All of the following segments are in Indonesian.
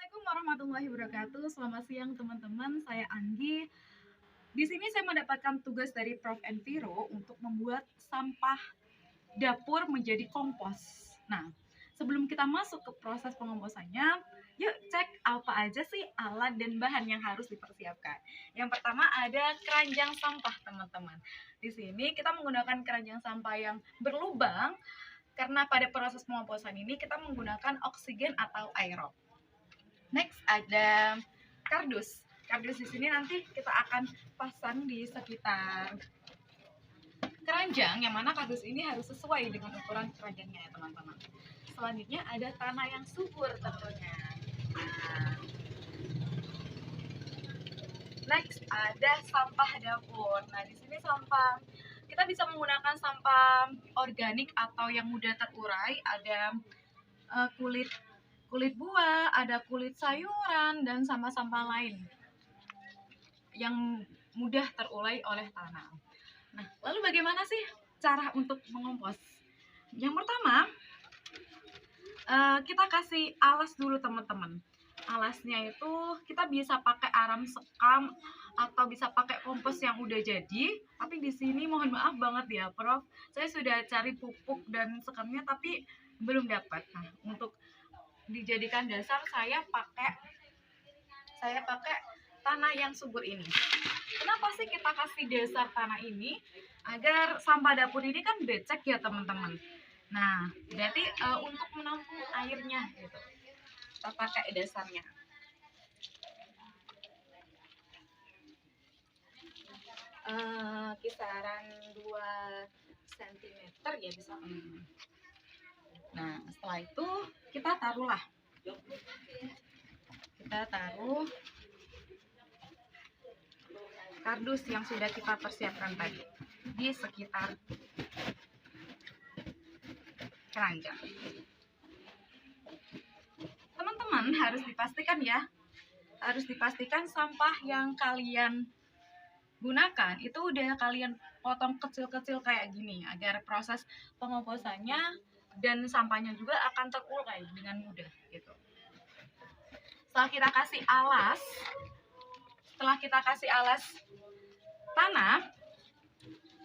Assalamualaikum warahmatullahi wabarakatuh. Selamat siang teman-teman. Saya Anggi. Di sini saya mendapatkan tugas dari Prof. Enviro untuk membuat sampah dapur menjadi kompos. Nah, sebelum kita masuk ke proses pengomposannya, yuk cek apa aja sih alat dan bahan yang harus dipersiapkan. Yang pertama ada keranjang sampah, teman-teman. Di sini kita menggunakan keranjang sampah yang berlubang karena pada proses pengomposan ini kita menggunakan oksigen atau aerob. Next ada kardus. Kardus di sini nanti kita akan pasang di sekitar keranjang, yang mana kardus ini harus sesuai dengan ukuran keranjangnya ya teman-teman. Selanjutnya ada tanah yang subur tentunya. Next ada sampah dapur. Nah di sini sampah kita bisa menggunakan sampah organik atau yang mudah terurai. Ada kulit buah, ada kulit sayuran, dan sampah-sampah lain yang mudah terurai oleh tanah. Nah, lalu bagaimana sih cara untuk mengompos? Yang pertama, kita kasih alas dulu teman-teman. Alasnya itu kita bisa pakai aram sekam atau bisa pakai kompos yang udah jadi. Tapi di sini mohon maaf banget ya, Prof. Saya sudah cari pupuk dan sekamnya tapi belum dapat. Nah, untuk dijadikan dasar saya pakai tanah yang subur ini. Kenapa sih kita kasih dasar tanah ini? Agar sampah dapur ini kan becek ya teman-teman. Nah, berarti untuk menampung airnya gitu. Kita pakai dasarnya. Kisaran 2 cm ya bisa teman-teman. Nah, setelah itu kita taruh kardus yang sudah kita persiapkan tadi di sekitar keranjang. Teman-teman harus dipastikan sampah yang kalian gunakan itu udah kalian potong kecil-kecil kayak gini agar proses pengomposannya dan sampahnya juga akan terurai dengan mudah gitu. Setelah kita kasih alas tanah,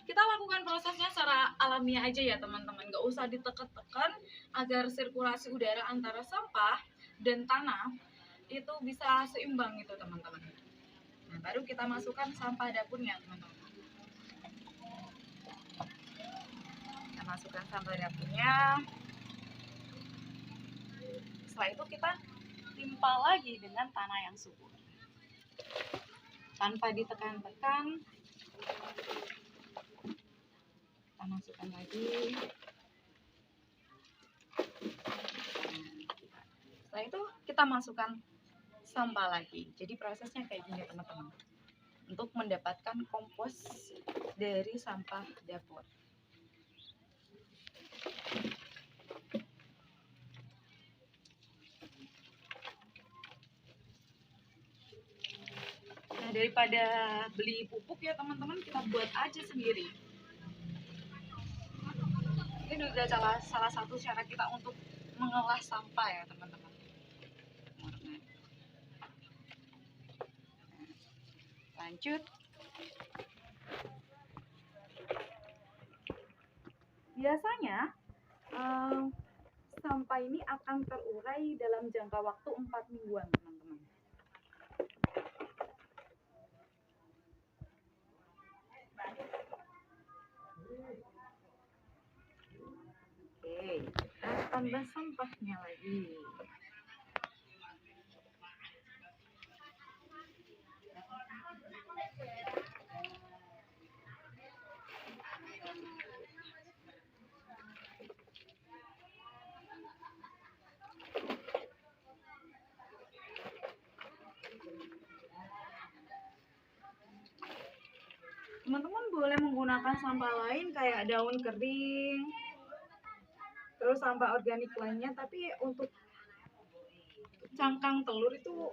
kita lakukan prosesnya secara alamiah aja ya teman-teman, nggak usah ditekan-tekan agar sirkulasi udara antara sampah dan tanah itu bisa seimbang gitu teman-teman. Nah, baru kita masukkan sampah dapurnya teman-teman. Kita masukkan sampah dapurnya. Setelah itu kita timpa lagi dengan tanah yang subur tanpa ditekan-tekan. Kita masukkan lagi. Setelah itu kita masukkan sampah lagi. Jadi prosesnya kayak gini teman-teman, untuk mendapatkan kompos dari sampah dapur. Nah, daripada beli pupuk ya teman-teman, kita buat aja sendiri. Ini juga salah satu cara kita untuk mengolah sampah ya teman-teman. Lanjut. Biasanya sampah ini akan terurai dalam jangka waktu 4 mingguan teman-teman. Oke, kita tambah sampahnya lagi. Teman-teman boleh menggunakan sampah lain kayak daun kering, terus sampah organik lainnya, tapi untuk cangkang telur itu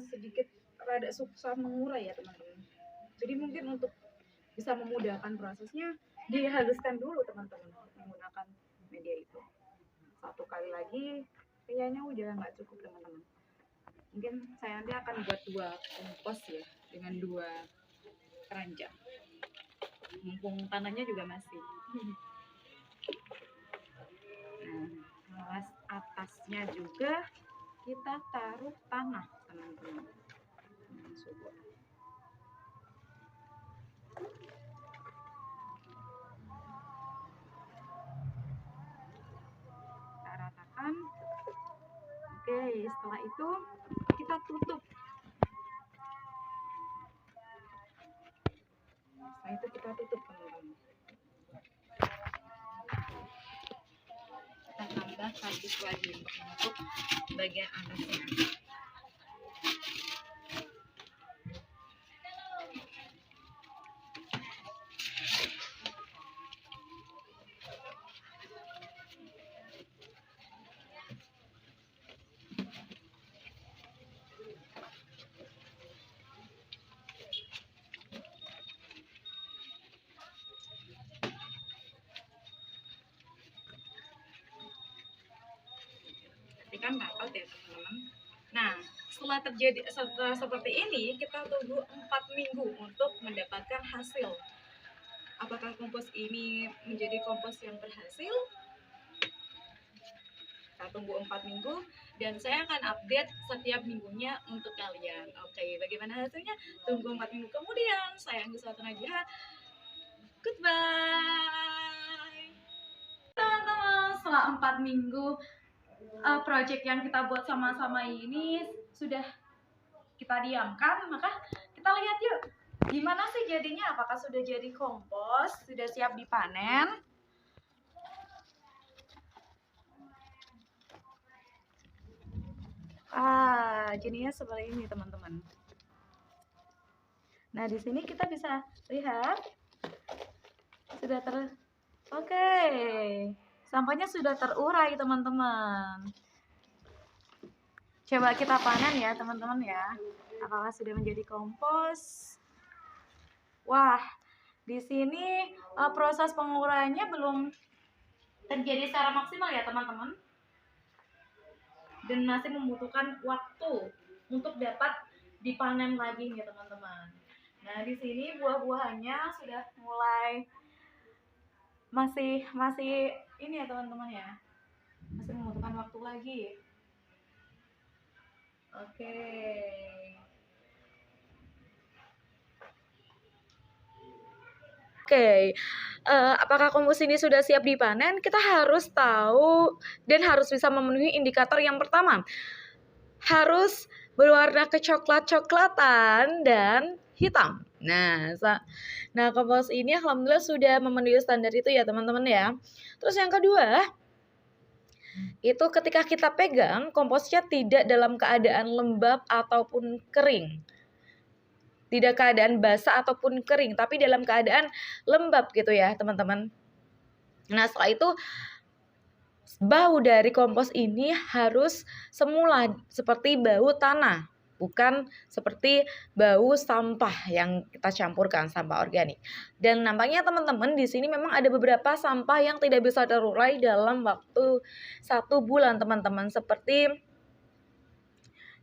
sedikit rada susah mengurai ya teman-teman. Jadi mungkin untuk bisa memudahkan prosesnya, dihaluskan dulu teman-teman menggunakan media itu. 1 kali lagi kayaknya udah nggak cukup teman-teman. Mungkin saya nanti akan buat 2 kompos ya, dengan 2 keranjang. Mumpung tanahnya juga masih. Nah, alas atasnya juga kita taruh tanah, teman-teman. Coba. Kita ratakan. Oke, setelah itu kita tutup. Setelah itu kita tutup, teman-teman. Kita tambah kardus lagi untuk bagian atasnya. Kan rapat ya teman-teman. Nah, setelah seperti ini kita tunggu 4 minggu untuk mendapatkan hasil. Apakah kompos ini menjadi kompos yang berhasil? Kita tunggu 4 minggu dan saya akan update setiap minggunya untuk kalian. Oke, bagaimana hasilnya? Tunggu 4 minggu kemudian. Saya Anggi Suatu Najwa. Goodbye. Teman-teman, setelah 4 minggu project yang kita buat sama-sama ini sudah kita diamkan, maka kita lihat yuk gimana sih jadinya. Apakah sudah jadi kompos, sudah siap dipanen? Jadinya seperti ini teman-teman. Nah, di sini kita bisa lihat sudah Oke. Sampahnya sudah terurai teman-teman. Coba kita panen ya teman-teman ya. Apakah sudah menjadi kompos? Wah, di sini proses penguraiannya belum terjadi secara maksimal ya teman-teman. Dan masih membutuhkan waktu untuk dapat dipanen lagi ya teman-teman. Nah, di sini buah-buahannya sudah mulai masih ini ya teman-teman ya. Masih membutuhkan waktu lagi. Oke, apakah kompos ini sudah siap dipanen? Kita harus tahu dan harus bisa memenuhi indikator yang pertama. Harus berwarna kecoklat-coklatan dan hitam. Nah, kompos ini alhamdulillah sudah memenuhi standar itu ya teman-teman ya. Terus yang kedua, itu ketika kita pegang, komposnya tidak dalam keadaan lembab ataupun kering. Tidak keadaan basah ataupun kering, tapi dalam keadaan lembab gitu ya teman-teman. Nah, setelah itu bau dari kompos ini harus semula seperti bau tanah, bukan seperti bau sampah yang kita campurkan, sampah organik. Dan nampaknya teman-teman di sini memang ada beberapa sampah yang tidak bisa terurai dalam waktu 1 bulan teman-teman, seperti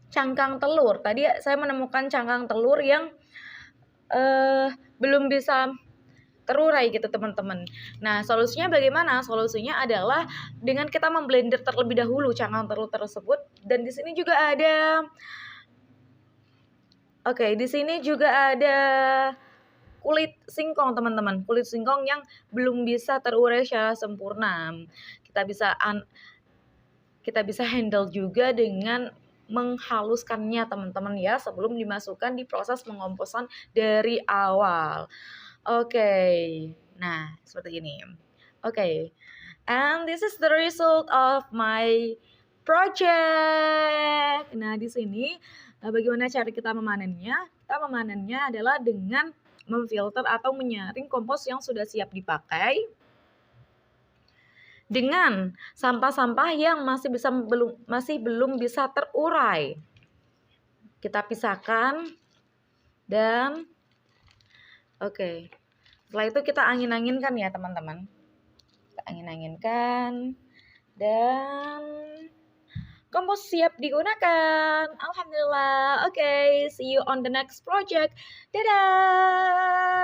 cangkang telur. Tadi saya menemukan cangkang telur yang belum bisa terurai gitu teman-teman. Nah, solusinya bagaimana? Solusinya adalah dengan kita memblender terlebih dahulu cangkang telur tersebut. Dan di sini juga ada di sini juga ada kulit singkong teman-teman. Kulit singkong yang belum bisa terurai secara sempurna. Kita bisa handle juga dengan menghaluskannya teman-teman ya, sebelum dimasukkan di proses pengomposan dari awal. Nah seperti ini. And this is the result of my project. Nah di sini bagaimana cara kita memanennya? Kita memanennya adalah dengan memfilter atau menyaring kompos yang sudah siap dipakai dengan sampah-sampah yang masih belum bisa terurai. Kita pisahkan dan setelah itu kita angin-anginkan ya teman-teman. Kita angin-anginkan dan Kompos siap digunakan. Alhamdulillah. Oke, see you on the next project. Dadah.